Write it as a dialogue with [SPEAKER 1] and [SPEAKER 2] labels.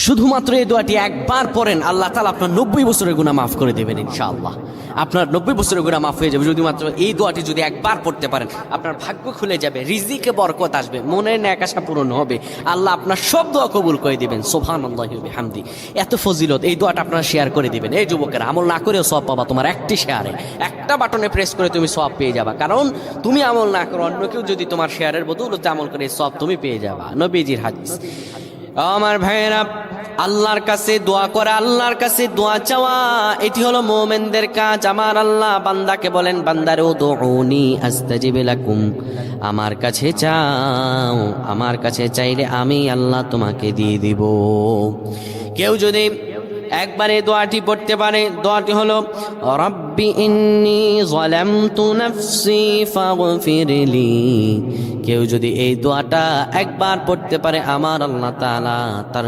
[SPEAKER 1] শুধুমাত্র এই দোয়াটি একবার পড়েন, আল্লাহ তাআলা আপনার 90 বছরের গুনাহ মাফ করে দেবেন ইনশাআল্লাহ। আপনার 90 বছরের গুনাহ মাফ হয়ে যাবে যদি মাত্র এই দোয়াটি যদি একবার পড়তে পারেন। আপনার ভাগ্য খুলে যাবে, রিজিকে বরকত আসবে, মনের ন্যাক আশা পূরণ হবে, আল্লাহ আপনার সব দোয়া কবুল করে দিবেন। সুবহানাল্লাহি ওয়া বিহামদি। এত ফজিলত, এই দোয়াটা আপনারা শেয়ার করে দিবেন। এই যুবকেরা, আমল না করেও সওয়াব পাবা। তোমার একটি শেয়ারে, একটা বাটনে প্রেস করে তুমি সওয়াব পেয়ে যাবা। কারণ তুমি আমল না করো, অন্য কেউ যদি তোমার শেয়ারের বদৌলতে আমল করে, সওয়াব তুমি পেয়ে যাবা। নবীজির হাদিস। আমার ভাইয়েরা, আল্লাহর কাছে দোয়া করা, আল্লাহর কাছে দোয়া চাওয়া, এটি হলো মুমিনদের কাজ। আমার আল্লাহ বান্দাকে বলেন, বান্দারে উদউনি আস্তাজিব লাকুম, আমার কাছে চাও, আমার কাছে চাইলে আমি আল্লাহ তোমাকে দিয়ে দিব। কেউ যদি একবারে দোয়াটি পড়তে পারে, দোয়াটি হলো রব্বি ইন্নী যালামতু নাফসি ফাগফিরলি। কেউ যদি এই দোয়াটা একবার পড়তে পারে, আমার আল্লাহ তাআলা তার